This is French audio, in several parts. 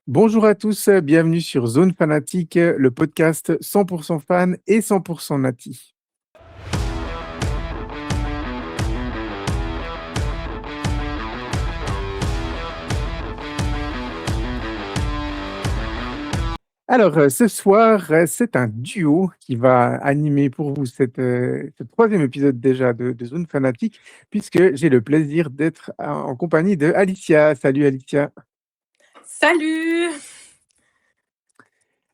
Bonjour à tous, bienvenue sur Zone Fanatique, le podcast 100% fan et 100% nati. Alors, ce soir, c'est un duo qui va animer pour vous ce 3e épisode déjà de Zone Fanatique, puisque j'ai le plaisir d'être en compagnie de Alicia. Salut Alicia. Salut!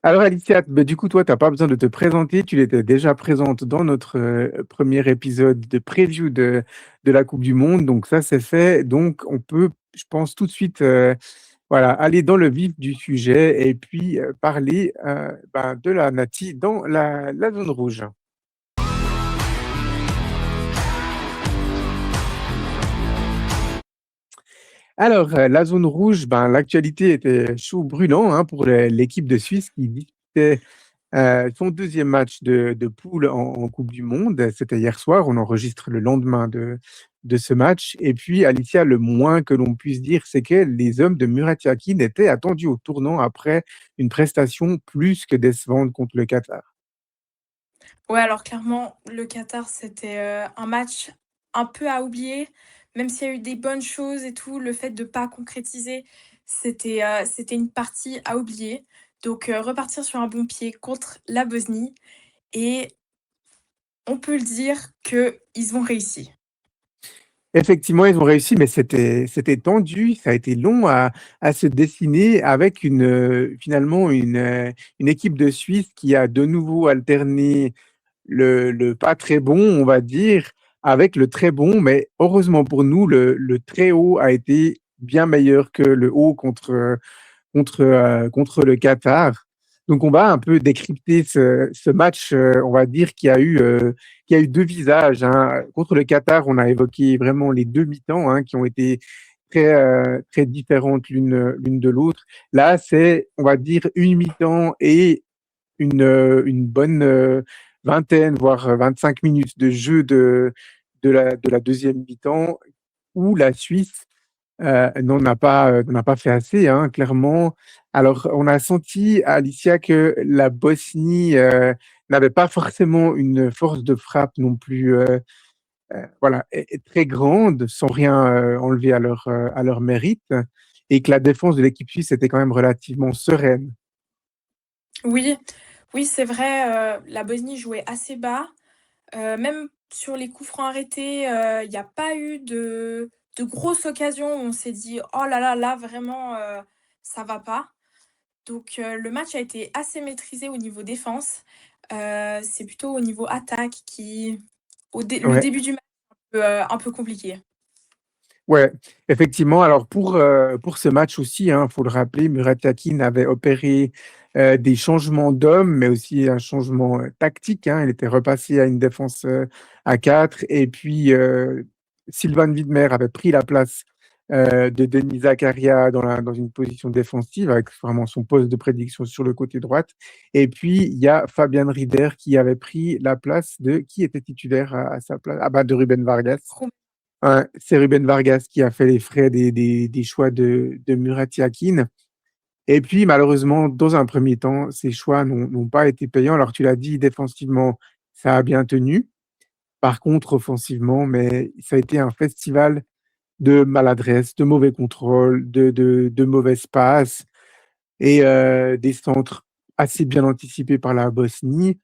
Alors Alicia, du coup, toi, tu as pas besoin de te présenter, tu étais déjà présente dans notre, 1er épisode de preview de la coupe du monde, donc ça, c'est fait. Donc on peut, je pense, tout de suite, voilà, aller dans le vif du sujet et puis, parler, de la Nati dans la zone rouge. Alors, la zone rouge, l'actualité était chaud brûlant, hein, pour l'équipe de Suisse qui disputait son 2e match de poule en coupe du monde. C'était hier soir, on enregistre le lendemain de ce match et puis Alicia, le moins que l'on puisse dire, c'est que les hommes de Murat Yakin étaient attendus au tournant après une prestation plus que décevante contre le Qatar. Ouais, alors clairement, le Qatar, c'était, un match un peu à oublier. Même s'il y a eu des bonnes choses et tout, le fait de pas concrétiser, c'était une partie à oublier. Donc, repartir sur un bon pied contre la Bosnie et on peut le dire qu'ils ont réussi. Effectivement, ils ont réussi, mais c'était tendu, ça a été long à se dessiner avec finalement une équipe de Suisse qui a de nouveau alterné le pas très bon, on va dire, avec le très bon, mais heureusement pour nous, le très haut a été bien meilleur que le haut contre le Qatar. Donc on va un peu décrypter ce match, on va dire, qui a eu 2 visages, hein. Contre le Qatar, on a évoqué vraiment les 2 mi-temps, hein, qui ont été très différentes l'une de l'autre. Là, c'est, on va dire, une mi-temps et une bonne, vingtaine, voire 25 minutes de jeu de la 2e mi-temps où la Suisse, n'en a pas fait assez, hein, clairement. Alors, on a senti, Alicia, que la Bosnie, n'avait pas forcément une force de frappe non plus, voilà, et très grande, sans rien, enlever à leur mérite et que la défense de l'équipe suisse était quand même relativement sereine. Oui, oui, c'est vrai, la Bosnie jouait assez bas. Même sur les coups francs arrêtés, il y a pas eu de grosses occasions où on s'est dit: «Oh là là, là vraiment, ça va pas». Donc le match a été assez maîtrisé au niveau défense. C'est plutôt au niveau attaque qui le Ouais. début du match un peu compliqué. Ouais, effectivement. Alors pour ce match aussi, hein, faut le rappeler, Murat Yakin avait opéré, des changements d'hommes, mais aussi un changement, tactique, hein. Il était repassé à une défense, à 4 et puis, Sylvain Widmer avait pris la place, de Denis Zakaria dans une position défensive avec vraiment son poste de prédiction sur le côté droite et puis il y a Fabian Rieder qui avait pris la place de qui était titulaire à sa place? Ah bah, de Ruben Vargas. Ouais, c'est Ruben Vargas qui a fait les frais des choix de Murat Yakin et puis malheureusement, dans un premier temps, ces choix n'ont pas été payants. Alors tu l'as dit, défensivement, ça a bien tenu. Par contre, offensivement, mais ça a été un festival de maladresse, de mauvais contrôle, de mauvaises passes et des centres assez bien anticipés par la Bosnie.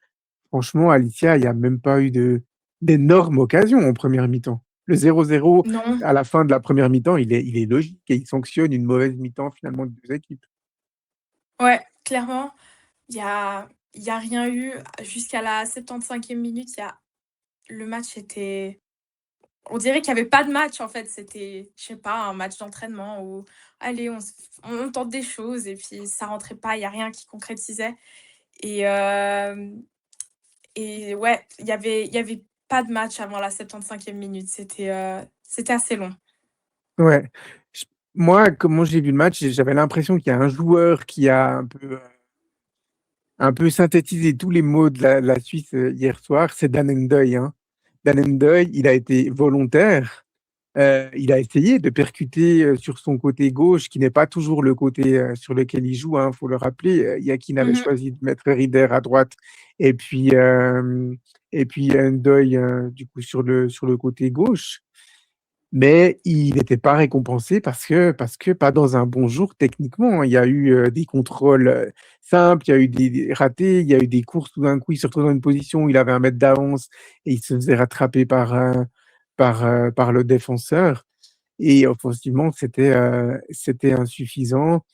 Franchement, Alicia, il y a même pas eu d'énormes occasions en première mi-temps. Le 0-0 Non, à la fin de la première mi-temps, il est logique et il sanctionne une mauvaise mi-temps finalement des 2 équipes. ouais, clairement, il y a rien eu jusqu'à la 75e minute, il y a le match était on dirait qu'il y avait pas de match en fait, c'était, je sais pas, un match d'entraînement où allez, on tente des choses et puis ça rentrait pas, il y a rien qui concrétisait et hem et ouais, il y avait pas de match avant la 75e minute, c'était assez long. Ouais. J Moi, comment j'ai vu le match, j'avais l'impression qu'il y a un joueur qui a un peu synthétisé tous les mots de la Suisse, hier soir, c'est Dan N'Doye, hein. Dan N'Doye, il a été volontaire. il a essayé de percuter sur son côté gauche, qui n'est pas toujours le côté sur lequel il joue, hein, faut le rappeler. Yakin avait Mmh. choisi de mettre Rieder à droite et puis, Ndoye, du coup, sur le côté gauche. Mais il n'était pas récompensé parce que pas dans un bon jour techniquement. Il y a eu des contrôles simples, il y a eu des ratés, il y a eu des courses, tout d'un coup, il se retrouve dans une position où il avait 1 mètre d'avance et il se faisait rattraper par le défenseur et offensivement, c'était insuffisant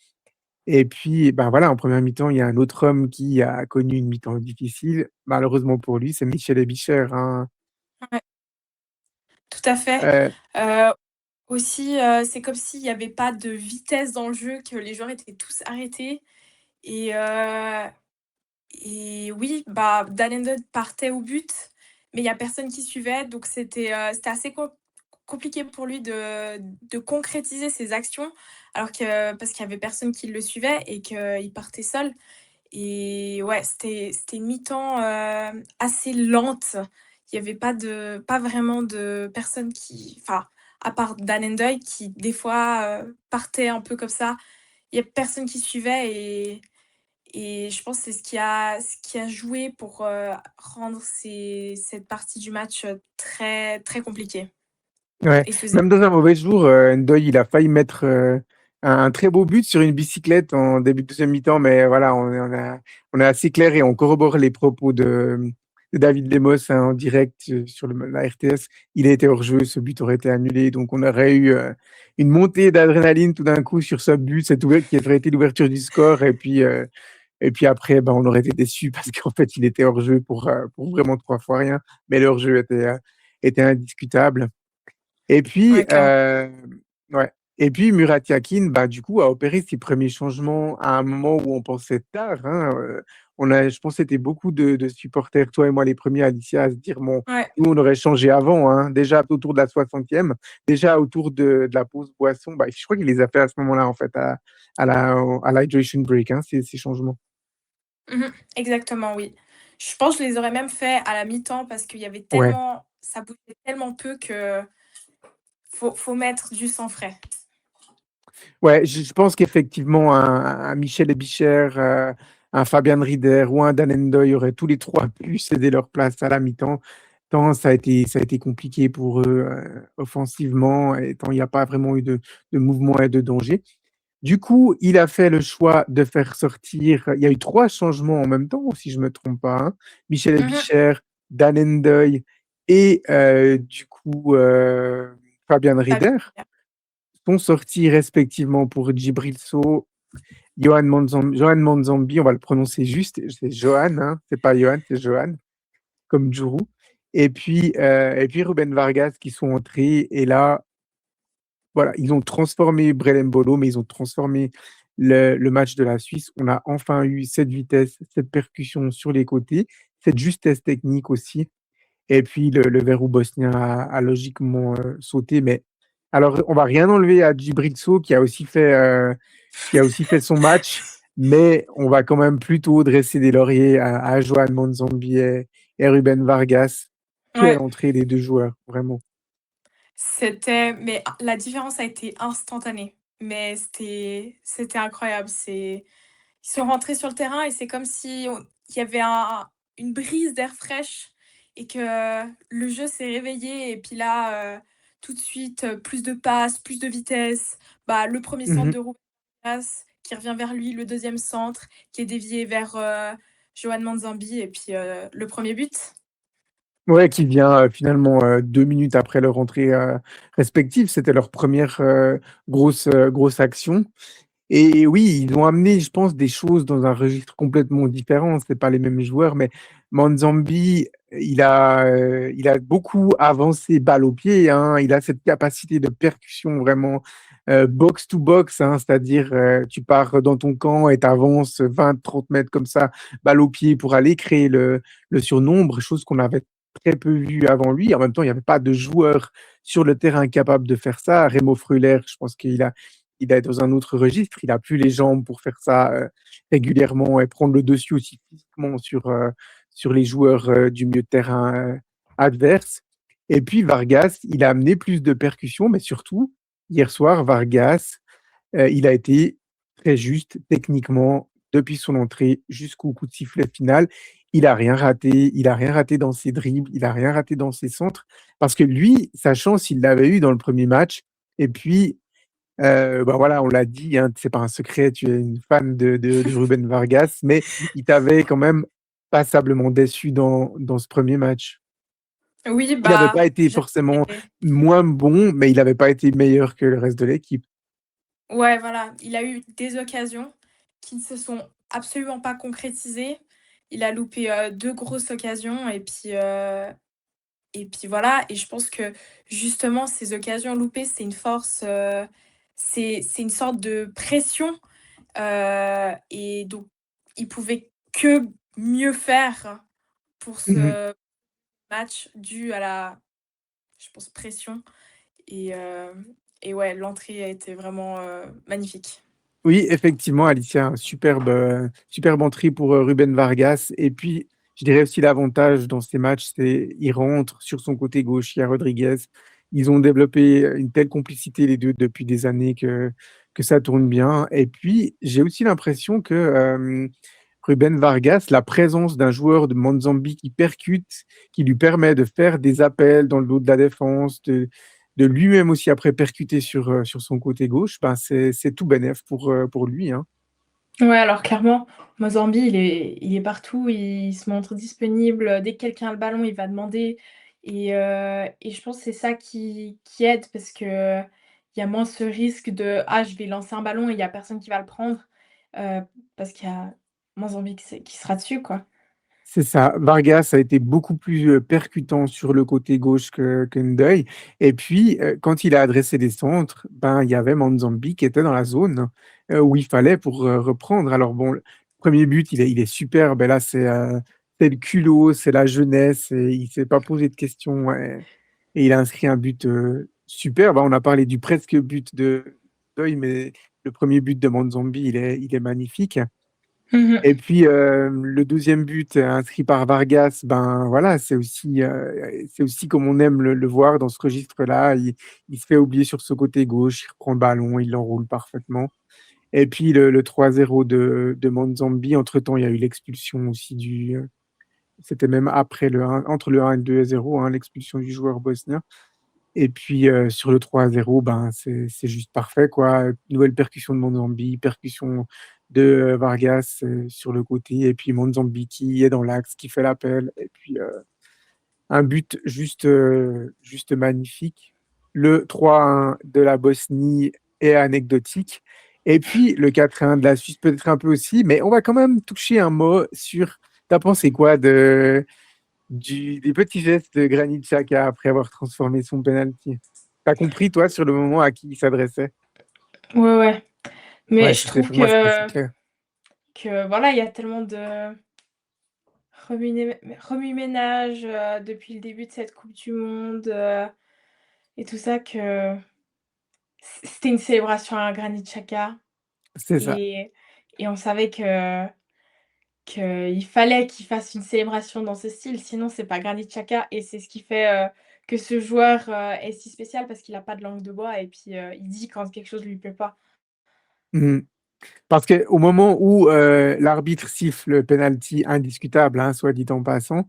et puis, ben, voilà, en première mi-temps, il y a un autre homme qui a connu une mi-temps difficile. Malheureusement pour lui, c'est Michel Aebischer, hein. Ouais, tout à fait. Heu, Heu, Aussi, c'est comme s'il y avait pas de vitesse dans le jeu, que les joueurs étaient tous arrêtés et heu et oui, bah, Dalenton partait au but, mais il y a personne qui suivait, donc c'était assez compliqué pour lui de concrétiser ses actions, alors que parce qu'il y avait personne qui le suivait et qu'il partait seul. Et ouais, c'était une mi-temps, assez lente. Il y avait pas vraiment de personnes qui enfin, à part Dan N'Doye qui des fois, partait un peu comme ça. Il y a personne qui suivait et je pense que c'est ce qui a joué pour, rendre cette partie du match, très, très compliquée Ouais, et se même dans un mauvais jour, Ndoye, il a failli mettre, un très beau but sur une bicyclette en début de 2e mi-temps, mais voilà, on est assez clair et on corrobore les propos de David Lemos, hein, en direct, sur la RTS. Il a été hors jeu, ce but aurait été annulé, donc on aurait eu, une montée d'adrénaline tout d'un coup sur ce but, qui aurait été l'ouverture du score et puis après, ben, on aurait été déçus parce qu'en fait, il était hors jeu pour vraiment 3 fois rien, mais le hors jeu était indiscutable. Et puis, ouais, clairement. ouais, et puis Murat Yakin, bah, du coup, a opéré ses premiers changements à un moment où on pensait tard, hein, je pense que c'était beaucoup de supporters, toi et moi les premiers, Alicia, à se dire: «Bon, Ouais. nous, on aurait changé avant, hein». Déjà autour de la 60e, déjà autour de la pause boisson, bah, je crois qu'il les a fait à ce moment-là, en fait, à l'hydration break, hein, ces changements. Mmh. Exactement, oui. Je pense que je les aurais même fait à la mi-temps parce qu'il y avait Ouais. tellement ça bougeait tellement peu que faut mettre du sang frais. Ouais, je pense qu'effectivement un Michel Aebischer, un Fabian Rieder ou un Dan N'Doye auraient tous les 3 pu céder leur place à la mi-temps, tant ça a été compliqué pour eux, offensivement et tant il y a pas vraiment eu de mouvement et de danger. Du coup, il a fait le choix de faire sortir il y a eu 3 changements en même temps, si je me trompe pas, hein. Michel Mmh. Aebischer, Dan N'Doye et du coup, Fabian Fabien. Rieder sont sortis respectivement pour Djibril Sow, Johan Manzambi, on va le prononcer juste, c'est Johan, hein, c'est pas Johan, c'est Johan, comme Djourou et puis Ruben Vargas qui sont entrés et là, voilà, ils ont transformé Brelem Bolo, mais ils ont transformé le match de la Suisse. On a enfin eu cette vitesse, cette percussion sur les côtés, cette justesse technique aussi et puis le verrou bosnien a logiquement, sauté, mais alors on va rien enlever à Djibril Sow qui a aussi fait son match, mais on va quand même plutôt dresser des lauriers à Johan Manzambi et Ruben Vargas. Quelle Ouais, entrée des 2 joueurs, vraiment. la différence a été instantanée, mais c'était incroyable. Ils sont rentrés sur le terrain et c'est comme si il y avait une brise d'air fraîche et que le jeu s'est réveillé et puis là, tout de suite, plus de passes, plus de vitesse. Bah, le premier centre Mmh. de Rubenas qui revient vers lui, le deuxième centre qui est dévié vers, Johan Manzambi et puis, le premier but. Ouais, qui vient, finalement, 2 minutes après leur entrée, respective. C'était leur première re grosse action. Et oui, ils ont amené, je pense, des choses dans un registre complètement différent. C'est pas les mêmes joueurs, mais Manzambi, il a beaucoup avancé balle au pied, hein. Il a cette capacité de percussion vraiment, box to box, hein, c'est-à-dire, tu pars dans ton camp et tu avances 20-30 mètres comme ça, balle au pied pour aller créer le surnombre, chose qu'on avait très peu vue avant lui. En même temps, il y avait pas de joueur sur le terrain capable de faire ça. Remo Freuler, je pense qu'il est dans un autre registre. Il a plus les jambes pour faire ça, régulièrement et prendre le dessus aussi physiquement sur les joueurs, du milieu de terrain, adverse. Et puis Vargas, il a amené plus de percussion, mais surtout, hier soir, Vargas, il a été très juste techniquement depuis son entrée jusqu'au coup de sifflet final. Il a rien raté dans ses dribbles, il a rien raté dans ses centres, parce que lui, sa chance, il l'avait eu dans le premier match. Et puis, bah voilà, on l'a dit, hein, c'est pas un secret, tu es une fan de Ruben Vargas, mais il t'avait quand même passablement déçu dans ce premier match. Oui, Il n'avait bah, pas été forcément j'avais moins bon, mais il n'avait pas été meilleur que le reste de l'équipe. ouais, voilà, il a eu des occasions qui ne se sont absolument pas concrétisées. Il a loupé, 2 grosses occasions et puis voilà et je pense que justement ces occasions loupées, c'est une force, c'est une sorte de pression, et donc il pouvait que mieux faire pour Mmh. ce match dû à la, je pense, pression et et ouais, l'entrée a été vraiment, magnifique. Oui, effectivement, Alicia, un superbe entrée pour, Ruben Vargas et puis, je dirais aussi l'avantage dans ces matchs, c'est il rentre sur son côté gauche, il y a Rodriguez. Ils ont développé une telle complicité les 2 depuis des années que ça tourne bien et puis, j'ai aussi l'impression que, Ruben Vargas, la présence d'un joueur de Mozambique qui percute, qui lui permet de faire des appels dans le dos de la défense, de lui-même aussi après percuter sur son côté gauche, ben c'est tout bénef pour lui, hein. Ouais, alors clairement, Mozambique, il est partout, il se montre disponible, dès que quelqu'un a le ballon, il va demander et je pense que c'est ça qui aide parce que il y a moins ce risque de: «Ah, je vais lancer un ballon et il y a personne qui va le prendre», heu, parce qu'il y a Mozambique qui sera dessus, quoi. C'est ça. Vargas a été beaucoup plus, percutant sur le côté gauche que Ndoye et puis, quand il a adressé des centres, ben, il y avait Manzambi qui était dans la zone, où il fallait pour, reprendre. Alors bon, le 1er but, il est superbe et là, c'est le culot, c'est la jeunesse et il s'est pas posé de questions et il a inscrit un but, superbe, hein. On a parlé du presque but de Ndoye, mais le 1er but de Manzambi, il est magnifique. Mmh. Et puis, le deuxième but inscrit par Vargas, ben, voilà, c'est aussi comme on aime le voir dans ce registre-là. Il se fait oublier sur ce côté gauche, il reprend le ballon, il l'enroule parfaitement. Et puis le 3-0 de Monzambi, entre-temps, il y a eu l'expulsion aussi c'était même après le 1 entre le 1 et le 2-0, hein, l'expulsion du joueur bosnien. Et puis, sur le 3-0, ben, c'est juste parfait, quoi. Nouvelle percussion de Monzambi, percussion de, Vargas, sur le côté et puis Monzambi qui est dans l'axe, qui fait l'appel et puis, un but juste magnifique. Le 3-1 de la Bosnie est anecdotique et puis le 4-1 de la Suisse peut-être un peu aussi, mais on va quand même toucher un mot sur tu as pensé quoi des petits gestes de Granit Xhaka après avoir transformé son penalty. T'as compris, toi, sur le moment à qui il s'adressait? Ouais, ouais, mais Ouais, je c'était trouve pour moi, c'était assez que clair. voilà, il y a tellement de remue-ménage, depuis le début de cette coupe du monde, et tout ça que c'était une célébration à Granit Xhaka C'est ça. et on savait qu'il fallait qu'il fasse une célébration dans ce style, sinon c'est pas Granit Xhaka et c'est ce qui fait, que ce joueur, est si spécial parce qu'il a pas de langue de bois et puis, il dit quand quelque chose lui plaît pas. Mmh. Parce qu'au moment où, l'arbitre siffle le penalty indiscutable, hein, soit dit en passant,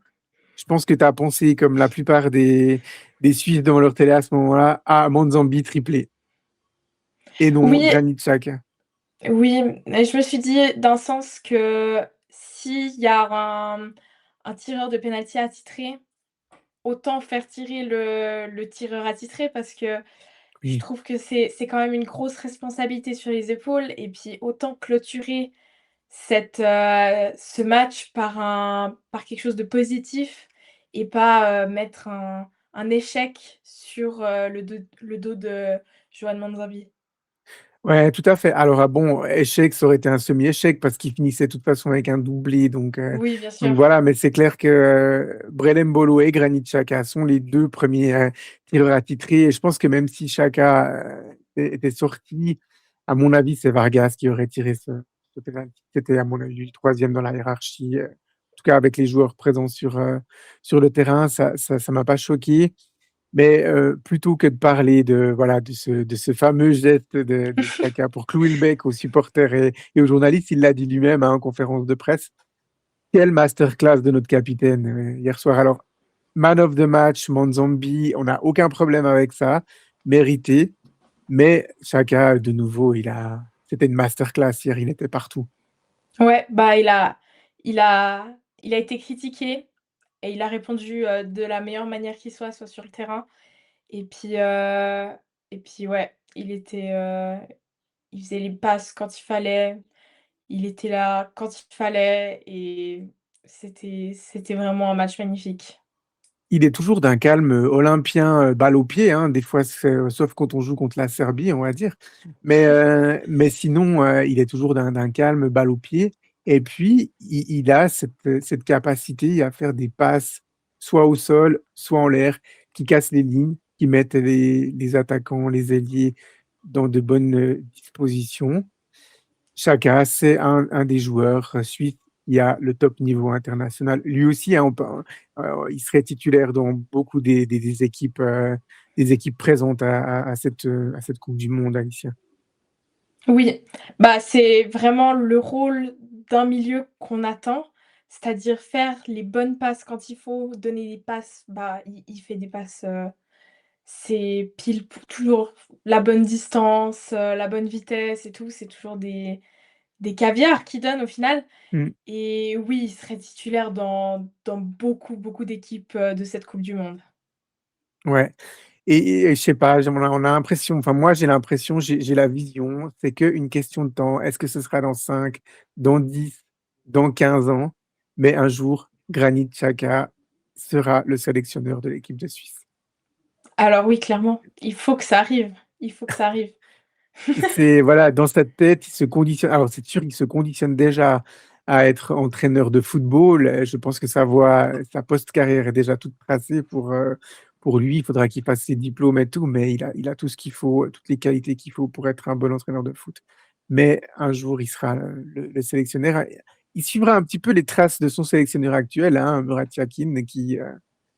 je pense que tu as pensé, comme la plupart des Suisses devant leur télé à ce moment-là, à Monzambi triplé et non Oui, Granit Xhaka. oui, mais je me suis dit d'un sens que s'il y a un tireur de penalty attitré, autant faire tirer le tireur attitré parce que je Oui. trouve que c'est quand même une grosse responsabilité sur les épaules et puis autant clôturer ce match par quelque chose de positif et pas, mettre un échec sur, le dos de Joan Manzarbi. Ouais, tout à fait. Alors, ah bon, échec, ça aurait été un semi-échec parce qu'il finissait de toute façon avec un doublé, Oui, bien sûr. donc voilà. Mais c'est clair que Brelem Bolo et Granit Xhaka sont les 2 premiers tireurs attitrés. Et je pense que même si Xhaka était sorti, à mon avis, c'est Vargas qui aurait tiré ce penalty. C'était, à mon avis, le troisième dans la hiérarchie. En tout cas, avec les joueurs présents sur le terrain, ça m'a pas choqué. Mais plutôt que de parler voilà, de ce fameux geste de Xhaka pour clouer le bec aux supporters et aux journalistes, il l'a dit lui-même, hein, en conférence de presse. Quelle masterclass de notre capitaine, hier soir. Alors, man of the match, Manzambi, on n'a aucun problème avec ça, mérité. Mais Xhaka, de nouveau, c'était une masterclass hier, il était partout. Ouais, bah, il a il a été critiqué et il a répondu, de la meilleure manière qui soit sur le terrain et puis ouais, il faisait les passes quand il fallait, il était là quand il fallait et c'était vraiment un match magnifique. Il est toujours d'un calme, olympien, balle au pied, hein, des fois, sauf quand on joue contre la Serbie, on va dire. Mais sinon, il est toujours d'un calme, balle au pied et puis il a cette capacité à faire des passes soit au sol, soit en l'air, qui cassent les lignes, qui mettent les attaquants, les ailiers dans de bonnes, dispositions. Xhaka, c'est un des joueurs suisses qui a le top niveau international. Lui aussi, hein, il serait titulaire dans beaucoup des équipes présentes à cette Coupe du Monde, Alicia. Oui, bah, c'est vraiment le rôle d'un milieu qu'on attend, c'est-à-dire faire les bonnes passes quand il faut, donner des passes, bah, il fait des passes, c'est pile pour toujours la bonne distance, la bonne vitesse et tout, c'est toujours des caviars qu'il donne au final Mmh, et oui, il serait titulaire dans beaucoup, beaucoup d'équipes, de cette coupe du monde. ouais et je sais pas, on a l'impression, enfin moi j'ai l'impression, j'ai la vision, c'est qu'une question de temps. Est-ce que ce sera dans 5, dans 10, dans 15 ans? Mais un jour, Granit Xhaka sera le sélectionneur de l'équipe de Suisse. Alors oui, clairement, il faut que ça arrive, il faut que ça arrive. C'est voilà, dans sa tête, il se conditionne, alors c'est sûr, il se conditionne déjà à être entraîneur de football. Je pense que sa post-carrière est déjà toute tracée pour lui. Il faudra qu'il fasse ses diplômes et tout, mais il a tout ce qu'il faut, toutes les qualités qu'il faut pour être un bon entraîneur de foot. Mais un jour, il sera le sélectionneur. Il suivra un petit peu les traces de son sélectionneur actuel, hein, Murat Yakin, qui,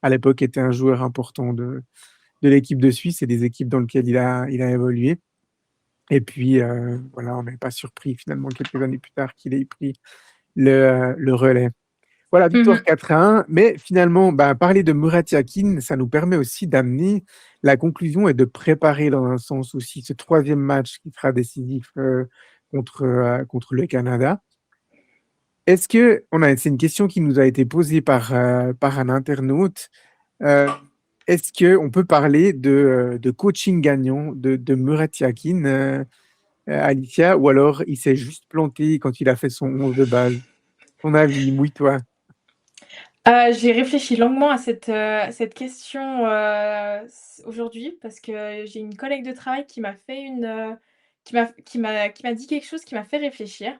à l'époque, était un joueur important de l'équipe de Suisse et des équipes dans lesquelles il a évolué. Et puis, voilà, on n'est pas surpris finalement quelques années plus tard qu'il ait pris le relais. Voilà, victoire Mmh. 4-1, mais finalement, bah, parler de Murat Yakin, ça nous permet aussi d'amener la conclusion et de préparer dans un sens aussi ce troisième match qui sera décisif, contre le Canada. Est-ce c'est une question qui nous a été posée par un internaute. Heu, Est-ce qu'on peut parler de coaching gagnant de Murat Yakin, Alicia, ou alors il s'est juste planté quand il a fait son 11 de base? Ton avis, mouille-toi. J'ai réfléchi longuement à cette question, aujourd'hui parce que j'ai une collègue de travail qui m'a fait qui m'a dit quelque chose qui m'a fait réfléchir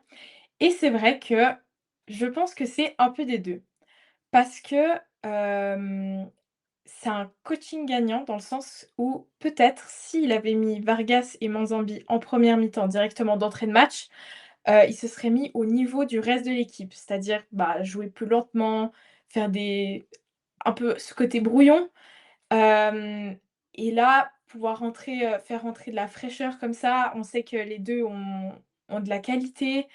et c'est vrai que je pense que c'est un peu des 2 parce que, hem, c'est un coaching gagnant dans le sens où peut-être s'il avait mis Vargas et Manzambi en première mi-temps directement d'entrée de match, il se serait mis au niveau du reste de l'équipe. C'est-à-dire, bah, jouer plus lentement, faire des un peu ce côté brouillon, hem et là, pouvoir faire rentrer de la fraîcheur comme ça. On sait que les 2 ont de la qualité,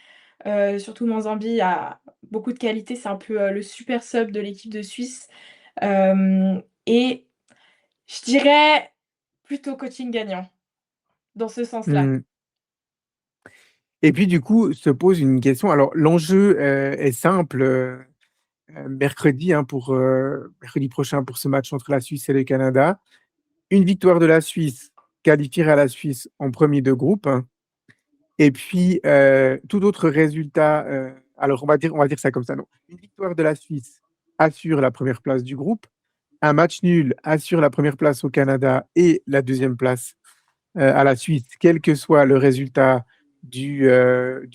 surtout Manzambi a beaucoup de qualité. C'est un peu, le super sub de l'équipe de Suisse, et je dirais plutôt coaching gagnant, dans ce sens-là. Mmh. Et puis du coup, se pose une question. Alors l'enjeu, est simple, mercredi, hein, mercredi prochain pour ce match entre la Suisse et le Canada. Une victoire de la Suisse qualifierait la Suisse en premier de groupe, hein. Et puis, tout autre résultat, alors on va dire ça comme ça, non. Une victoire de la Suisse assure la première place du groupe. Un match nul assure la première place au Canada et la deuxième place, à la Suisse, quel que soit le résultat du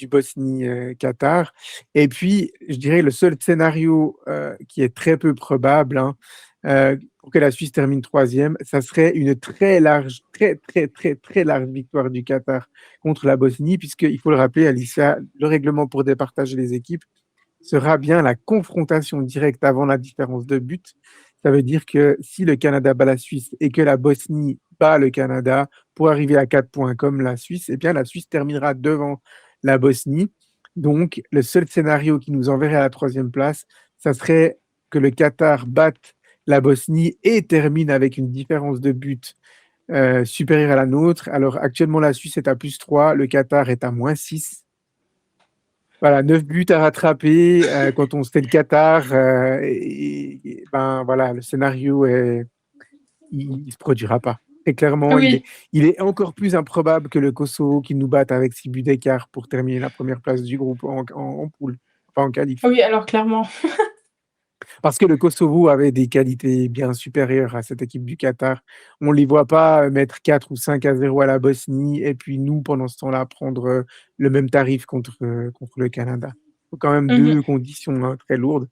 Bosnie, Qatar. Et puis, je dirais le seul scénario, qui est très peu probable, hein, pour que la Suisse termine troisième, ça serait une très large, très, très, très, très large victoire du Qatar contre la Bosnie, puisqu'il faut le rappeler, Alicia, le règlement pour départager les équipes sera bien la confrontation directe avant la différence de but. Ça veut dire que si le Canada bat la Suisse et que la Bosnie bat le Canada pour arriver à 4 points comme la Suisse, eh bien la Suisse terminera devant la Bosnie. Donc le seul scénario qui nous enverrait à la troisième place, ça serait que le Qatar batte la Bosnie et termine avec une différence de but supérieure à la nôtre. Alors actuellement la Suisse est à +3, le Qatar est à -6. Voilà, 9 buts à rattraper quand on c'était le Qatar. Ben voilà, le scénario il se produira pas. Et clairement, Oui, il est encore plus improbable que le Kosovo qui nous batte avec 6 buts d'écart pour terminer la première place du groupe en poule, pas en qualif. oui, alors clairement. Parce que le Kosovo avait des qualités bien supérieures à cette équipe du Qatar. On ne les voit pas mettre 4 ou 5-0 à la Bosnie et puis nous, pendant ce temps-là, prendre le même tarif contre le Canada. Il faut quand même Mmh. 2 conditions hein, très lourdes.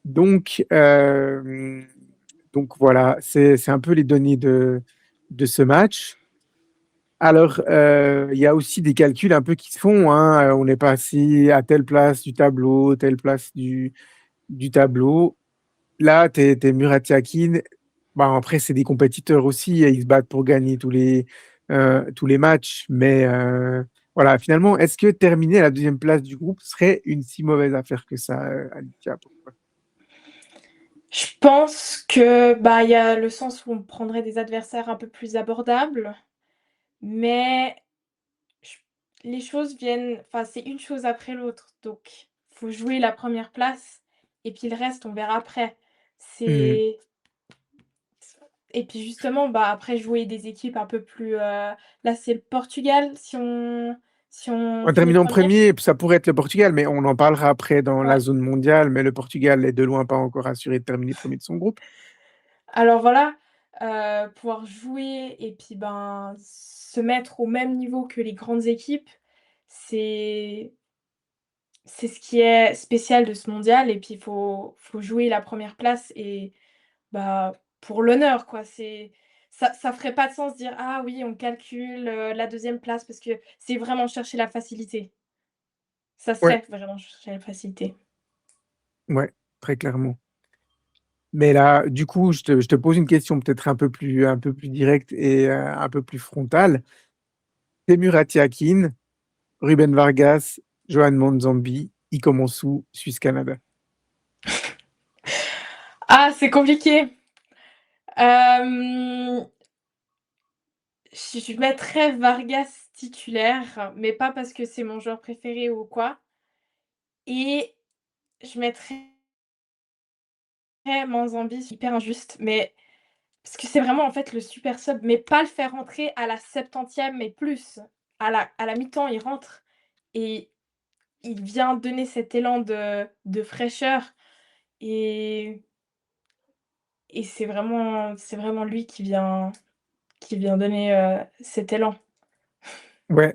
Donc, euh, donc voilà, c'est un peu les données de ce match. Alors, il y a aussi des calculs un peu qui se font, hein. On est passé à telle place du tableau, telle place du tableau. Là, t'es Murat Yakin. Bah, après, c'est des compétiteurs aussi, et ils se battent pour gagner tous les matchs. Mais voilà, finalement, est-ce que terminer à la deuxième place du groupe serait une si mauvaise affaire que ça, Alicia? Pourquoi? Je pense que, bah, il y a le sens où on prendrait des adversaires un peu plus abordables, mais j les choses viennent enfin, c'est une chose après l'autre, donc faut jouer la première place et puis le reste, on verra après. Mhm. C'est et puis justement, bah, après jouer des équipes un peu plus, là, c'est le Portugal si on En finit terminant premier. premier, ça pourrait être le Portugal, mais on en parlera après dans la Ouais. zone mondiale. Mais le Portugal est de loin pas encore assuré de terminer premier de son groupe. Alors voilà, pouvoir jouer et puis, ben, se mettre au même niveau que les grandes équipes, c'est c'est ce qui est spécial de ce mondial et puis il faut jouer la première place et bah, pour l'honneur quoi. Ça ferait pas de sens de dire: «Ah oui, on calcule, la deuxième place» parce que c'est vraiment chercher la facilité. Ça Ouais, serait vraiment chercher la facilité. ouais, très clairement. Mais là, du coup, je te pose une question peut-être un peu plus directe et un peu plus frontale. Temur Atiakin, Ruben Vargas, Johan Monzambi, Iko Suisse-Canada. Ah, c'est compliqué! Hem, je mettrais Vargas titulaire, mais pas parce que c'est mon joueur préféré ou quoi et je mettrais Manzambi, c'est hyper injuste, mais parce que c'est vraiment, en fait, le super sub, mais pas le faire rentrer à la 70e mais plus. À la mi-temps, il rentre et il vient donner cet élan de fraîcheur et c'est vraiment lui qui vient donner, cet élan. Ouais,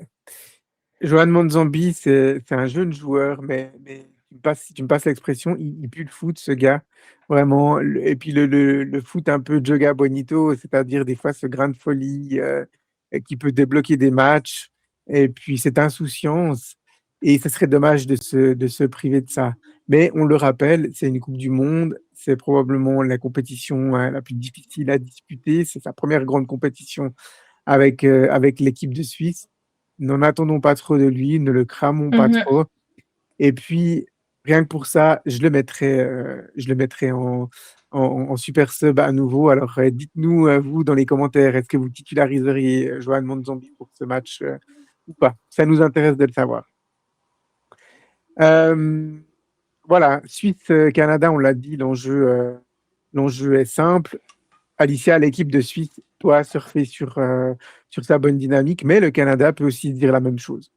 Johan Monzambi, c'est un jeune joueur, mais si tu me passes l'expression, il pue le foot, ce gars. Vraiment. Et puis le foot un peu Joga Bonito, c'est-à-dire des fois ce grain de folie qui peut débloquer des matchs. Et puis cette insouciance. Et ce serait dommage de se priver de ça. Mais on le rappelle, c'est une Coupe du Monde. C'est probablement la compétition la plus difficile à disputer. C'est sa première grande compétition avec l'équipe de Suisse. N'en attendons pas trop de lui, ne le cramons pas Mmh. trop. Et puis, rien que pour ça, je le mettrais en super sub à nouveau. Alors, dites-nous, vous, dans les commentaires, est-ce que vous titulariseriez Johan Monzambi pour ce match ou pas? Ça nous intéresse de le savoir. Euh, voilà, Suisse-Canada, on l'a dit, l'enjeu est simple. Alicia, l'équipe de Suisse doit surfer sur sa bonne dynamique, mais le Canada peut aussi dire la même chose.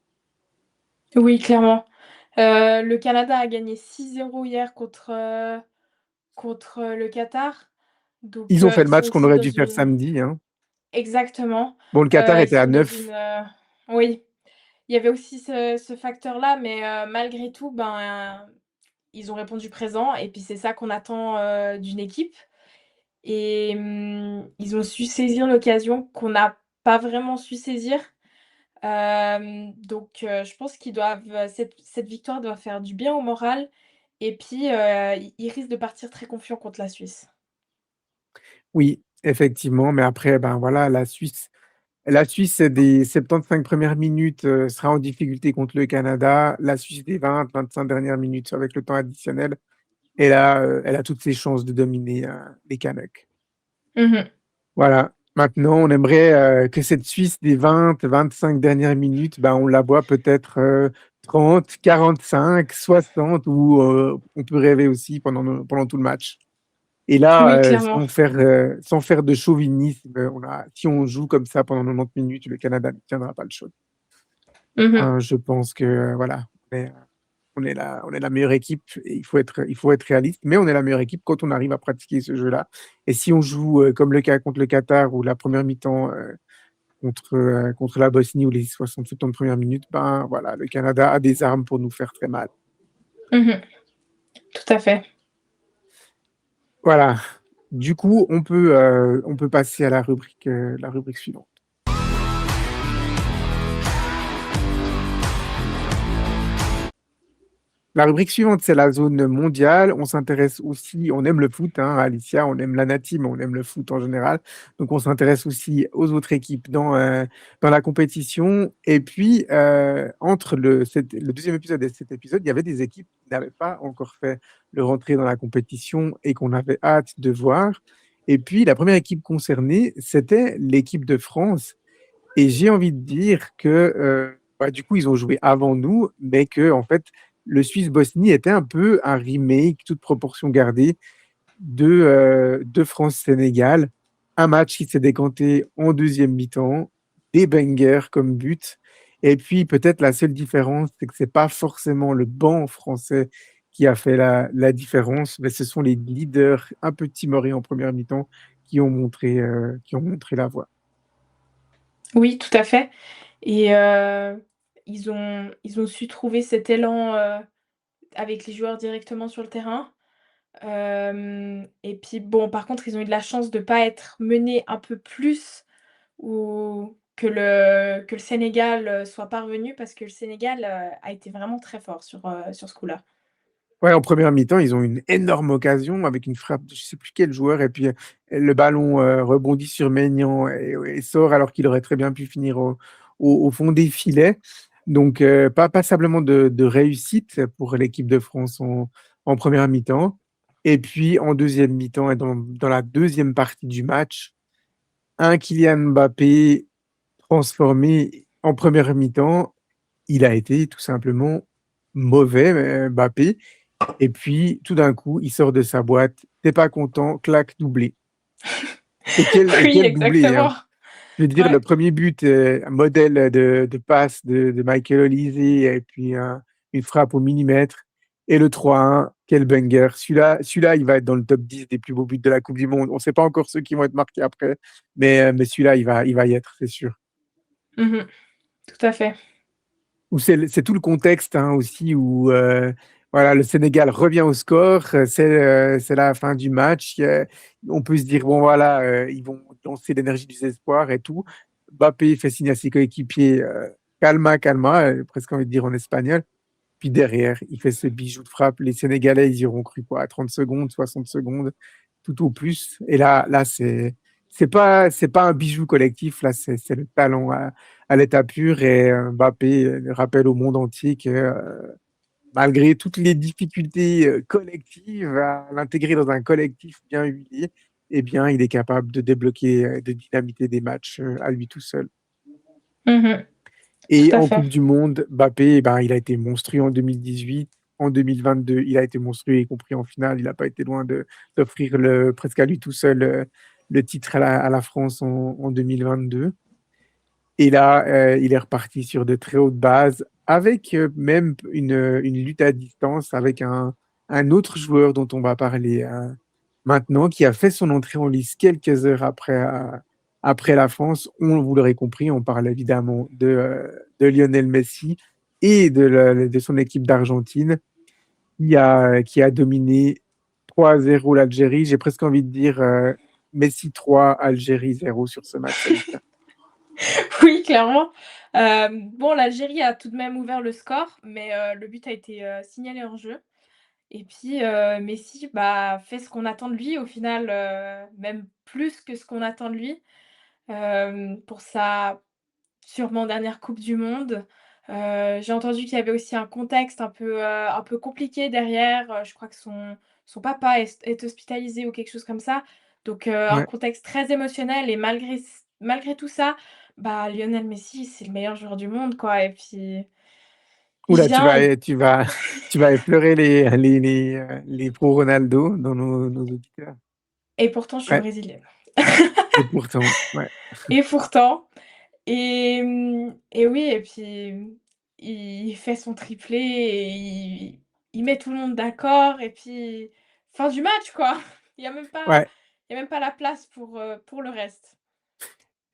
Oui, clairement. Le Canada a gagné 6-0 hier contre le Qatar, donc Ils ont fait le ils sont match qu'on aussi aurait dans dû faire une samedi, hein. exactement, Bon, le Qatar ils était à sont dans 9. une, oui, il y avait aussi ce facteur-là, mais malgré tout, ben, ils ont répondu présent et puis c'est ça qu'on attend, d'une équipe et ils ont su saisir l'occasion qu'on n'a pas vraiment su saisir, donc je pense qu'ils doivent cette victoire doit faire du bien au moral et puis, ils risquent de partir très confiants contre la Suisse. Oui, effectivement, mais après, ben, voilà, la Suisse des 75 premières minutes, sera en difficulté contre le Canada. La Suisse des 20-25 dernières minutes avec le temps additionnel et là, elle a toutes ses chances de dominer, les Canucks. Mmh. Voilà. Maintenant, on aimerait, que cette Suisse des 20-25 dernières minutes, ben, on la voit peut-être, 30, 45, 60 ou, on peut rêver aussi pendant tout le match. Et Oui, là, clairement. sans faire de chauvinisme, si on joue comme ça pendant 90 minutes, le Canada ne tiendra pas le choc. Mmh. Je pense que, voilà, on est la meilleure équipe et il faut être réaliste, mais on est la meilleure équipe quand on arrive à pratiquer ce jeu-là et si on joue, comme le cas contre le Qatar ou la première mi-temps, contre la Bosnie ou les 60-70 premières minutes, ben, voilà, le Canada a des armes pour nous faire très mal. Mmh. Tout à fait. Voilà. Du coup, on peut passer à la rubrique suivante. La rubrique suivante, c'est la zone mondiale. On s'intéresse aussi, on aime le foot, hein, Alicia, on aime la native, mais on aime le foot en général. Donc, on s'intéresse aussi aux autres équipes dans la compétition. Et puis, entre le deuxième épisode et cet épisode, il y avait des équipes qui n'avaient pas encore fait leur entrée dans la compétition et qu'on avait hâte de voir. Et puis, la première équipe concernée, c'était l'équipe de France. Et j'ai envie de dire que, bah, du coup, ils ont joué avant nous, mais que en fait, le Suisse-Bosnie était un peu un remake, toute proportion gardée, de France-Sénégal. Un match qui s'est décanté en deuxième mi-temps, des bangers comme but. Et puis, peut-être la seule différence, c'est que c'est pas forcément le banc français qui a fait la différence, mais ce sont les leaders un peu timorés en première mi-temps qui ont montré la voie. Oui, tout à fait et ils ont su trouver cet élan, avec les joueurs directement sur le terrain. Et puis bon, par contre, ils ont eu de la chance de pas être menés un peu plus ou que le Sénégal, soit pas revenu parce que le Sénégal, a été vraiment très fort sur ce coup-là. Ouais, en première mi-temps, ils ont une énorme occasion avec une frappe de je sais plus quel joueur et puis, le ballon, rebondit sur Maignan et sort alors qu'il aurait très bien pu finir au fond des filets. Donc, pas passablement de réussite pour l'équipe de France en première mi-temps et puis en deuxième mi-temps et dans la deuxième partie du match, un Kylian Mbappé transformé en première mi-temps, il a été tout simplement mauvais, Mbappé et puis, tout d'un coup, il sort de sa boîte, tu pas content, clac, doublé. Et Oui, quel doublé, hein! exactement. Je veux dire, le Ouais. premier premier but, modèle de passe de Michael Olise et puis une frappe au millimètre et le 3-1, quel banger! Celui-là, il va être dans le top 10 des plus beaux buts de la coupe du monde. On ne sait pas encore ceux qui vont être marqués après, mais celui-là, il va y être, c'est sûr. Mmh. Tout à fait. Où c'est tout le contexte, hein, aussi où, voilà, le Sénégal revient au score, c'est la fin du match, on peut se dire: «Bon voilà, ils vont lancer l'énergie du désespoir et tout». Mbappé fait signe à ses coéquipiers, «Calma, calma», presque envie de dire en espagnol. Puis derrière, il fait ce bijou de frappe. Les Sénégalais, ils y auront cru quoi? 30 secondes, 60 secondes, tout au plus. Et là, c'est pas un bijou collectif. Là, c'est le talent à l'état pur. Et Mbappé rappelle au monde entier que malgré toutes les difficultés collectives, à l'intégrer dans un collectif bien huilé, eh bien, il est capable de débloquer, de dynamiter des matchs à lui tout seul. Mmh. Et Tout à en fait. coupe du monde, Mbappé, eh ben, il a été monstrueux en 2018. En 2022, il a été monstrueux, y compris en finale. Il n'a pas été loin d'offrir presque à lui tout seul le titre à la France en 2022. Et là, il est reparti sur de très hautes bases avec même une lutte à distance avec un autre joueur dont on va parler maintenant, qui a fait son entrée en lice quelques heures après la France. Vous l'aurez compris, on parle évidemment de Lionel Messi et de son équipe d'Argentine qui a dominé 3-0 l'Algérie. J'ai presque envie de dire Messi 3, Algérie 0 sur ce match, Alicia. Oui, clairement. Bon, l'Algérie a tout de même ouvert le score, mais le but a été, signalé hors jeu Et puis, Messi, bah, fait ce qu'on attend de lui au final, même plus que ce qu'on attend de lui, pour sa sûrement dernière coupe du monde. J'ai entendu qu'il y avait aussi un contexte un peu compliqué derrière, je crois que son papa est hospitalisé ou quelque chose comme ça. Donc, un Ouais. contexte très émotionnel et malgré tout ça, bah, Lionel Messi, c'est le meilleur joueur du monde, quoi et puis Ouh il là, vient il tu vas effleurer les pro Ronaldo dans nos auditeurs. et pourtant je suis Ouais, brésilienne. et pourtant, ouais. Et pourtant et oui et puis il fait son triplé et il met tout le monde d'accord et puis fin du match, quoi. Il y a même pas Ouais. il y a même pas la place pour le reste.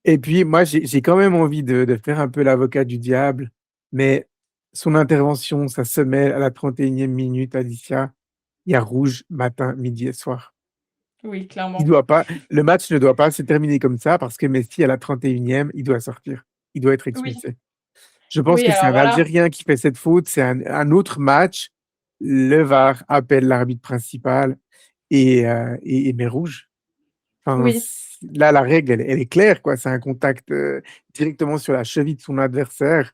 Et puis moi, j'ai quand même envie de faire un peu l'avocat du diable, mais son intervention, sa semelle à la 31e minute, Alicia, il y a rouge matin, midi et soir. Oui, Il clairement. doit pas Le match ne doit pas se terminer comme ça parce que Messi à la 31e, il doit sortir. Il doit être Oui, expulsé. Je pense oui, que c'est alors un voilà. Algérien qui fait cette faute, c'est un autre match. Le VAR appelle l'arbitre principal et met rouge. Enfin, Oui, là, la règle, elle est claire, quoi. C'est un contact directement sur la cheville de son adversaire.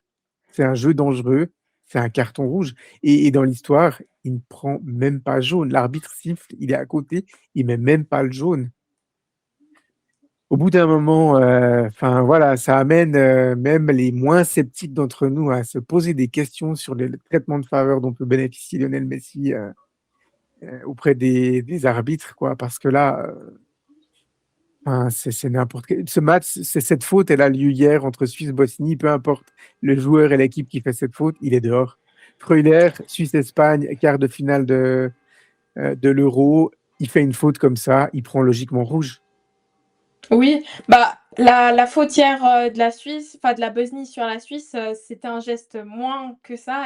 C'est un jeu dangereux. C'est un carton rouge. Et dans l'histoire, il ne prend même pas jaune. L'arbitre siffle, il est à côté, il met même pas le jaune. Au bout d'un moment, enfin voilà, ça amène même les moins sceptiques d'entre nous à se poser des questions sur le traitement de faveur dont peut bénéficier Lionel Messi auprès des arbitres, quoi. Parce que là, enfin, c'est n'importe quel. Ce match, c'est cette faute, elle a lieu hier entre Suisse-Bosnie, peu importe le joueur et l'équipe qui fait cette faute, il est dehors. Freuler, Suisse-Espagne, quart de finale de l'Euro, il fait une faute comme ça, il prend logiquement rouge. oui, bah, la fautière, de la Suisse, enfin de la Bosnie sur la Suisse, c'était un geste moins que ça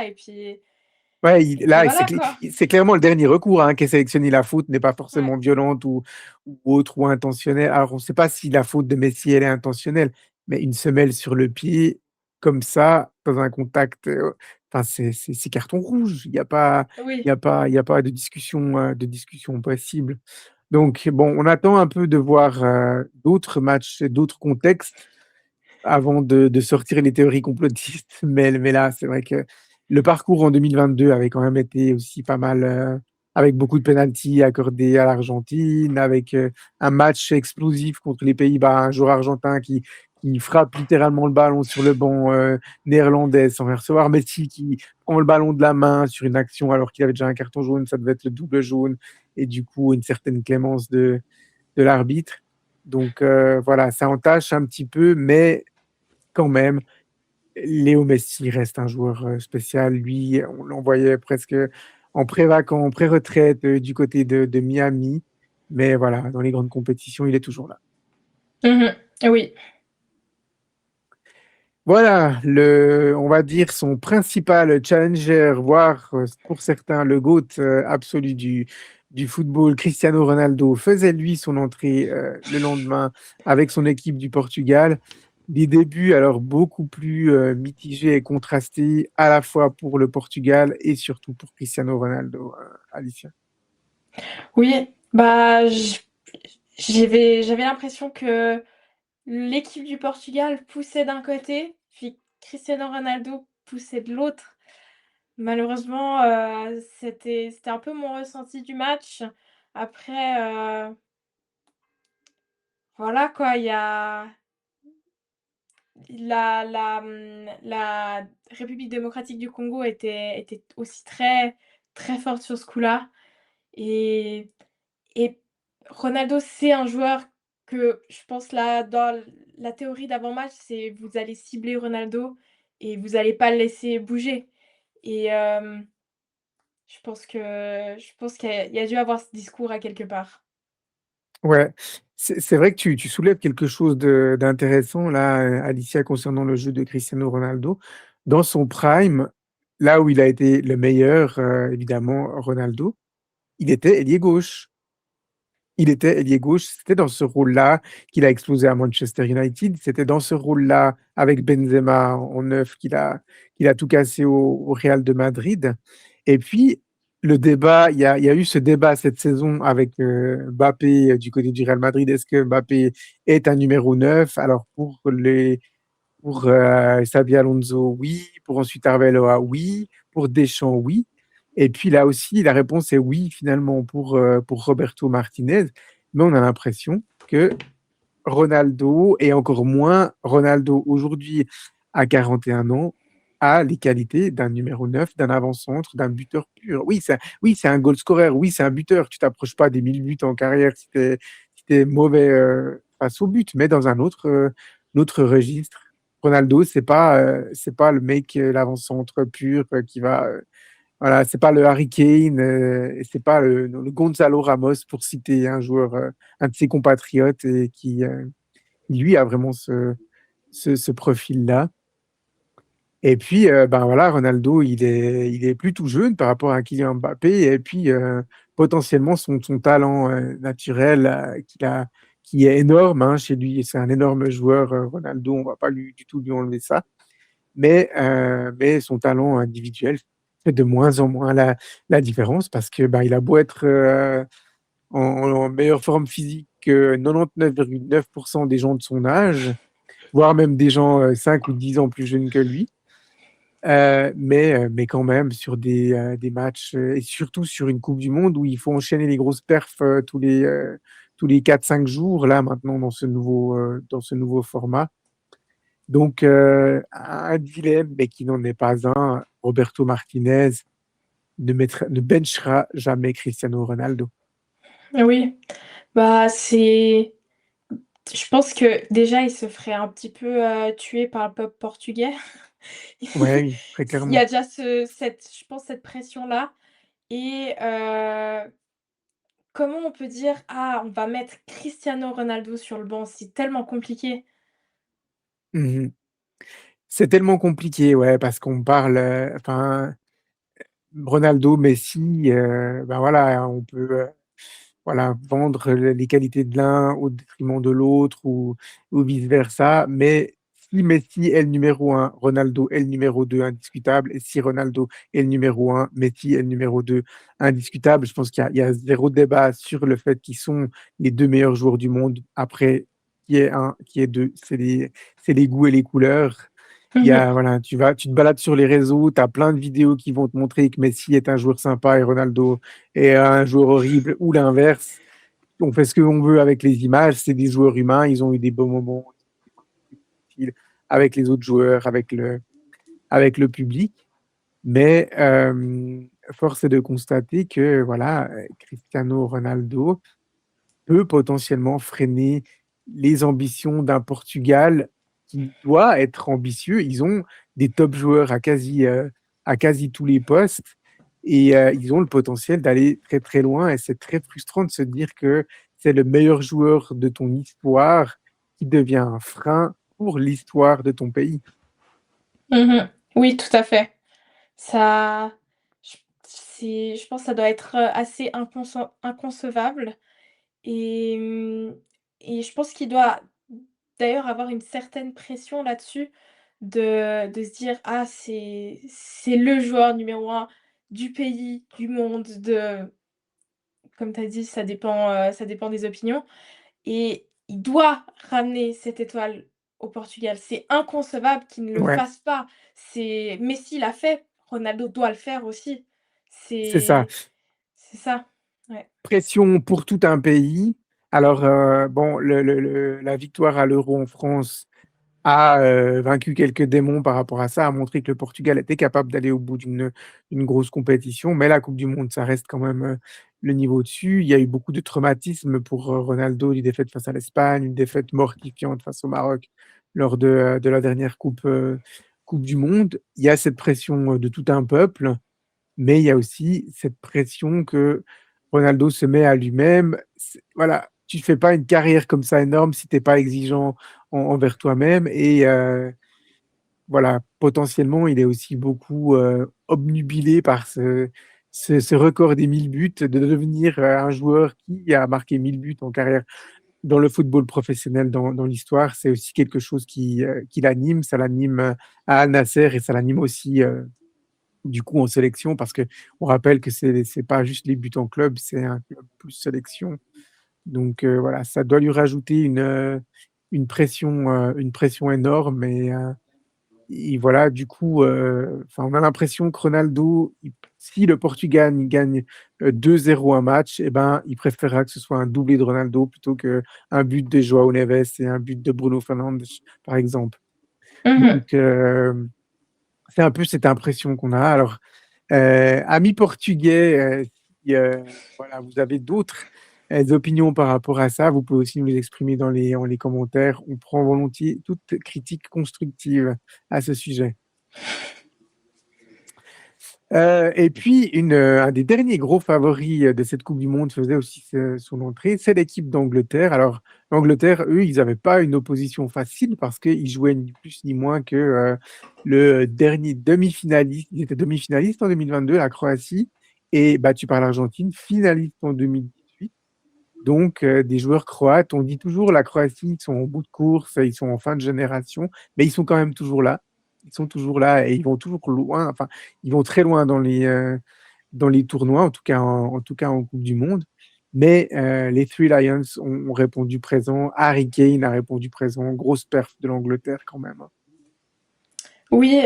Ouais, et puis là, voilà, quoi. c'est clairement le dernier recours hein, qui est sélectionné. La faute n'est pas Ouais, forcément violente ou autre ou intentionnelle. Alors, on ne sait pas si la faute de Messi, elle est intentionnelle, mais une semelle sur le pied, comme ça, dans un contact, enfin, c'est carton rouge. oui. Il y a pas de discussion possible. Donc, bon, on attend un peu de voir d'autres matchs, d'autres contextes avant de sortir les théories complotistes. Mais là, c'est vrai que le parcours en 2022 avait quand même été aussi pas mal, avec beaucoup de pénaltys accordés à l'Argentine, avec un match explosif contre les Pays-Bas, un joueur argentin qui frappe littéralement le ballon sur le banc néerlandais sans rien recevoir. Messi qui prend le ballon de la main sur une action alors qu'il avait déjà un carton jaune, ça devait être le double jaune, et du coup une certaine clémence de l'arbitre. Donc voilà, ça entache un petit peu, mais quand même, Léo Messi reste un joueur spécial. Lui, on l'envoyait presque en pré-vacances, en pré-retraite du côté de Miami. Mais voilà, dans les grandes compétitions, il est toujours là. Mmh. Oui. Voilà, on va dire son principal challenger, voire pour certains le GOAT absolu du football, Cristiano Ronaldo, faisait lui son entrée le lendemain avec son équipe du Portugal. Des débuts alors beaucoup plus mitigés et contrastés à la fois pour le Portugal et surtout pour Cristiano Ronaldo, Alicia. Oui, bah, j'avais l'impression que l'équipe du Portugal poussait d'un côté, puis Cristiano Ronaldo poussait de l'autre. Malheureusement, c'était un peu mon ressenti du match. Après, voilà quoi, il y a la République démocratique du Congo était aussi très forte sur ce coup-là et et Ronaldo, c'est un joueur que je pense là, dans la théorie d'avant-match, c'est vous allez cibler Ronaldo et vous allez pas le laisser bouger et je pense qu'il y a dû avoir ce discours à quelque part. Ouais, c'est vrai que tu soulèves quelque chose d'intéressant là, Alicia, concernant le jeu de Cristiano Ronaldo. Dans son prime, là où il a été le meilleur, évidemment, Ronaldo, il était ailier gauche. Il était ailier gauche, c'était dans ce rôle-là qu'il a explosé à Manchester United. C'était dans ce rôle-là, avec Benzema en neuf, qu'il a tout cassé au Real de Madrid. Et puis, le débat, il y a eu ce débat cette saison avec Mbappé du côté du Real Madrid. Est-ce que Mbappé est un numéro 9? Alors pour Xabi Alonso, oui. Pour ensuite Arbeloa, oui. Pour Deschamps, oui. Et puis là aussi, la réponse est oui finalement pour Roberto Martinez. Mais on a l'impression que Ronaldo, et encore moins Ronaldo aujourd'hui à 41 ans, a les qualités d'un numéro 9, d'un avant-centre, d'un buteur pur. Oui, c'est un goal scorer, oui, c'est un buteur. Tu t'approches pas des 1000 buts en carrière si t'es mauvais face au but, mais dans un autre registre. Ronaldo, c'est pas le mec, l'avant-centre pur qui va. Voilà, c'est pas le Harry Kane, et c'est pas le Gonzalo Ramos pour citer un joueur, un de ses compatriotes et qui lui a vraiment ce profil-là. Et puis, ben voilà, Ronaldo, il est plus tout jeune par rapport à Kylian Mbappé. Et puis, potentiellement, son talent naturel qui est énorme hein, chez lui. C'est un énorme joueur, Ronaldo. On va pas du tout lui enlever ça. Mais son talent individuel fait de moins en moins la différence parce que ben, il a beau être en meilleure forme physique que 99,9% des gens de son âge, voire même des gens 5 ou 10 ans plus jeunes que lui. Mais quand même, sur des matchs, et surtout sur une Coupe du Monde où il faut enchaîner les grosses perfs tous les 4-5 jours, là, maintenant, dans ce nouveau format. Donc, un dilemme, mais qui n'en est pas un. Roberto Martinez ne benchera jamais Cristiano Ronaldo. Oui, bah c'est. Je pense que déjà, il se ferait un petit peu tuer par le peuple portugais. Ouais, oui, très Il y clairement. a déjà je pense, cette pression-là. Et comment on peut dire: «Ah, on va mettre Cristiano Ronaldo sur le banc», c'est tellement compliqué. Mhm. C'est tellement compliqué, ouais, parce qu'on parle, enfin, Ronaldo, Messi, ben voilà, on peut voilà, vendre les qualités de l'un au détriment de l'autre ou vice-versa. Mais si Messi est le numéro un, Ronaldo est le numéro 2 indiscutable. Et si Ronaldo est le numéro un, Messi est le numéro 2 indiscutable. Je pense qu'il y a zéro débat sur le fait qu'ils sont les deux meilleurs joueurs du monde. Après, qui est un, qui est deux, c'est les goûts et les couleurs. Mmh. Voilà, tu te balades sur les réseaux, tu as plein de vidéos qui vont te montrer que Messi est un joueur sympa et Ronaldo est un joueur horrible, ou l'inverse. On fait ce qu'on veut avec les images, c'est des joueurs humains, ils ont eu des beaux moments avec les autres joueurs, avec le public. Mais force est de constater que voilà, Cristiano Ronaldo peut potentiellement freiner les ambitions d'un Portugal qui doit être ambitieux. Ils ont des top joueurs à quasi tous les postes et ils ont le potentiel d'aller très très loin. Et c'est très frustrant de se dire que c'est le meilleur joueur de ton histoire qui devient un frein pour l'histoire de ton pays. Mmh. Oui, tout à fait. Ça je pense que ça doit être assez inconcevable. Et et je pense qu'il doit d'ailleurs avoir une certaine pression là-dessus de se dire: «Ah, c'est le joueur numéro un du pays, du monde, de», comme tu as dit, ça dépend des opinions, et il doit ramener cette étoile au Portugal. C'est inconcevable qu'il ne le Ouais, fasse pas. C'est Messi l'a fait, Ronaldo doit le faire aussi. c'est ça. C'est ça. Ouais. Pression pour tout un pays. Alors, bon, la victoire à l'Euro en France a vaincu quelques démons par rapport à ça, a montré que le Portugal était capable d'aller au bout d'une grosse compétition. Mais la Coupe du Monde, ça reste quand même le niveau dessus. Il y a eu beaucoup de traumatismes pour Ronaldo, une défaite face à l'Espagne, une défaite mortifiante face au Maroc lors de la dernière Coupe du Monde. Il y a cette pression de tout un peuple, mais il y a aussi cette pression que Ronaldo se met à lui-même. Voilà, tu ne fais pas une carrière comme ça énorme si tu n'es pas exigeant envers toi-même. Et voilà, potentiellement, il est aussi beaucoup obnubilé par ce record des 1000 buts, de devenir un joueur qui a marqué 1000 buts en carrière dans le football professionnel dans l'histoire. C'est aussi quelque chose qui l'anime. Ça l'anime à Al Nasser et ça l'anime aussi du coup en sélection parce qu'on rappelle que c'est pas juste les buts en club, c'est un club plus sélection. Donc voilà, ça doit lui rajouter une pression énorme et voilà, du coup, enfin, on a l'impression que Ronaldo, si le Portugal il gagne 2-0 un match, et ben, il préférera que ce soit un doublé de Ronaldo plutôt qu'un but de João Neves et un but de Bruno Fernandes, par exemple. Mhm. Donc, c'est un peu cette impression qu'on a. Alors, amis portugais, si voilà, vous avez d'autres opinions par rapport à ça, vous pouvez aussi nous les exprimer dans les commentaires. On prend volontiers toute critique constructive à ce sujet. Et puis un des derniers gros favoris de cette coupe du monde faisait aussi son entrée, c'est l'équipe d'Angleterre. Alors l'Angleterre, eux, ils n'avaient pas une opposition facile parce qu'ils jouaient ni plus ni moins que le dernier demi-finaliste. Ils étaient demi-finalistes en 2022, la Croatie, et battu par l'Argentine, finaliste en 2018. Donc des joueurs croates, on dit toujours la Croatie, ils sont au bout de course, ils sont en fin de génération, mais ils sont quand même toujours là. Ils sont toujours là et ils vont toujours loin. Enfin, ils vont très loin dans les tournois, en tout cas en Coupe du Monde. Mais les Three Lions ont répondu présent. Harry Kane a répondu présent. Grosse perf de l'Angleterre quand même, hein. Oui,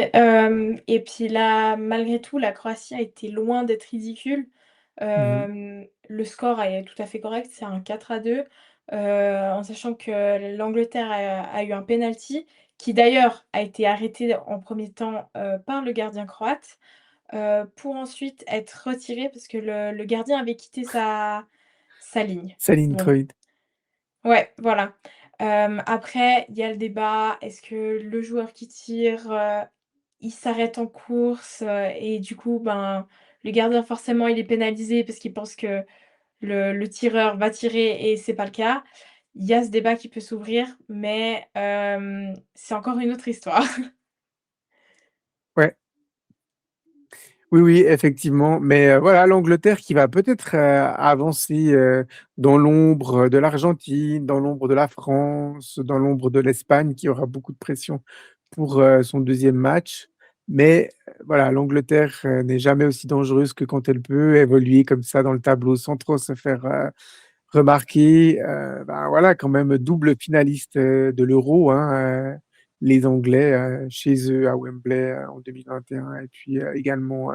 et puis là, malgré tout, la Croatie a été loin d'être ridicule. Mhm. Le score est tout à fait correct, c'est un 4-2, en sachant que l'Angleterre a eu un penalty qui d'ailleurs a été arrêté en premier temps, par le gardien croate, pour ensuite être retiré parce que le gardien avait quitté sa ligne. Saline Bon, Croyd. ouais, voilà. Après, il y a le débat, est-ce que le joueur qui tire, il s'arrête en course, et du coup, ben, le gardien forcément il est pénalisé parce qu'il pense que le tireur va tirer et c'est pas le cas. Il y a ce débat qui peut s'ouvrir, mais c'est encore une autre histoire. Ouais. Oui, oui, effectivement. Mais voilà, l'Angleterre qui va peut-être avancer dans l'ombre de l'Argentine, dans l'ombre de la France, dans l'ombre de l'Espagne, qui aura beaucoup de pression pour son deuxième match. Mais voilà, l'Angleterre n'est jamais aussi dangereuse que quand elle peut évoluer comme ça dans le tableau sans trop se faire remarquer. Ben voilà, quand même double finaliste de l'Euro, hein, les Anglais chez eux à Wembley en 2021 et puis également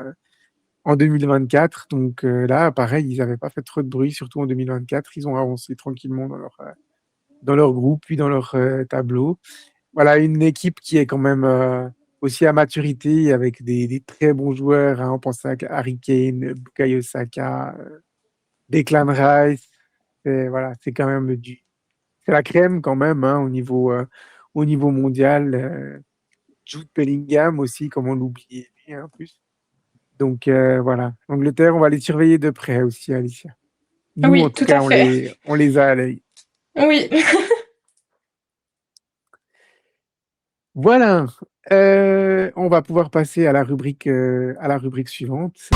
en 2024. Donc là, pareil, ils n'avaient pas fait trop de bruit, surtout en 2024. Ils ont avancé tranquillement dans leur groupe, puis dans leur tableau. Voilà, une équipe qui est quand même aussi à maturité avec des très bons joueurs, hein. On pense à Harry Kane, Bukayo Saka, Declan Rice. Voilà, c'est quand même c'est la crème quand même, hein, au niveau mondial. Jude Bellingham aussi, comme on l'oubliait lui, hein, en plus. Donc voilà, l'Angleterre, on va les surveiller de près aussi, Alicia. Nous, en Oui, tout tout à cas, fait. on les a à l'œil. Oui. Voilà, on va pouvoir passer à la rubrique suivante.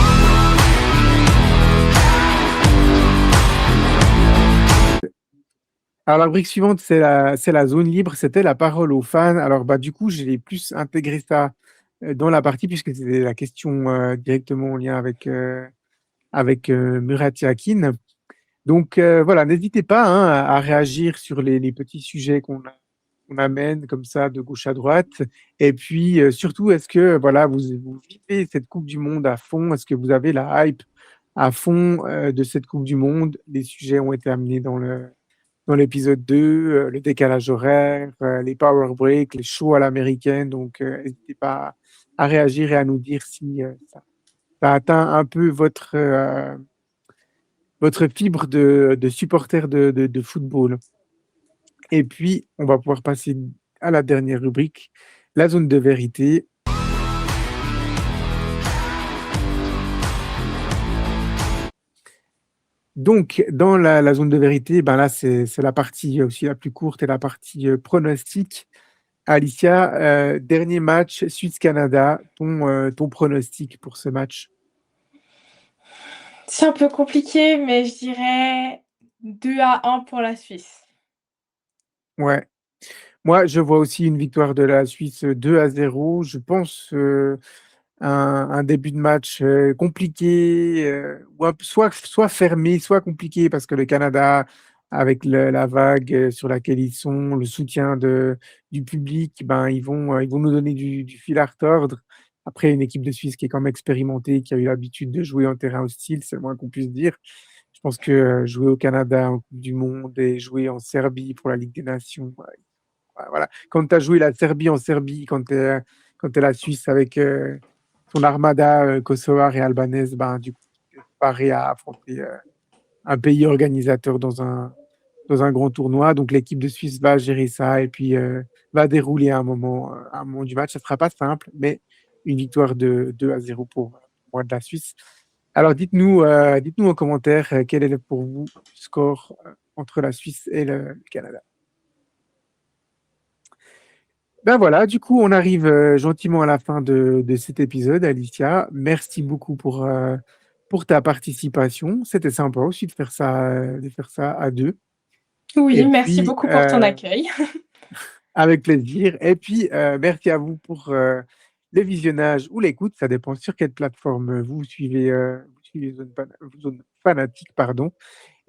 Alors, la rubrique suivante, c'est la zone libre, c'était la parole aux fans. Alors, bah, du coup, j'ai plus intégré ça dans la partie puisque c'était la question directement en lien avec Murat Yakin. Donc, voilà, n'hésitez pas hein, à réagir sur les petits sujets qu'on amène comme ça de gauche à droite. Et puis, surtout, est-ce que voilà, vous vivez cette Coupe du Monde à fond? Est-ce que vous avez la hype à fond de cette Coupe du Monde? Les sujets ont été amenés dans l'épisode 2, le décalage horaire, les power breaks, les shows à l'américaine. Donc, n'hésitez pas à réagir et à nous dire si ça atteint un peu votre fibre de supporter de football. Et puis, on va pouvoir passer à la dernière rubrique, la zone de vérité. Donc, dans la zone de vérité, ben là, c'est la partie aussi la plus courte et la partie pronostic. Alicia, dernier match, Suisse-Canada, ton pronostic pour ce match? C'est un peu compliqué, mais je dirais 2-1 pour la Suisse. Ouais. Moi, je vois aussi une victoire de la Suisse 2-0. Je pense un début de match compliqué, ou soit fermé, soit compliqué, parce que le Canada, avec la vague sur laquelle ils sont, le soutien du public, ben, ils vont nous donner du fil à retordre. Après, une équipe de Suisse qui est quand même expérimentée, qui a eu l'habitude de jouer en terrain hostile, c'est le moins qu'on puisse dire. Je pense que jouer au Canada en Coupe du Monde et jouer en Serbie pour la Ligue des Nations, ouais, voilà. Quand tu as joué la Serbie en Serbie, quand tu es la Suisse avec son armada kosovare et albanaise, ben, du coup, tu es préparé à affronter un pays organisateur dans un grand tournoi. Donc l'équipe de Suisse va gérer ça et puis va dérouler à un moment du match. Ça ne sera pas simple, mais une victoire de 2-0 pour moi de la Suisse. Alors dites-nous en commentaire quel est pour vous le score entre la Suisse et le Canada. Ben voilà, du coup, on arrive gentiment à la fin de cet épisode, Alicia. Merci beaucoup pour ta participation. C'était sympa aussi de faire ça à deux. Oui, Et merci puis, beaucoup pour ton accueil. avec plaisir. Et puis, merci à vous pour le visionnage ou l'écoute. Ça dépend sur quelle plateforme vous suivez Zone Fanatique, pardon.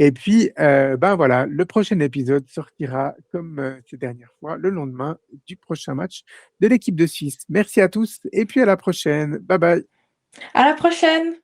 Et puis, ben voilà, le prochain épisode sortira, comme ces dernières fois, le lendemain du prochain match de l'équipe de Suisse. Merci à tous et puis à la prochaine. Bye bye. À la prochaine!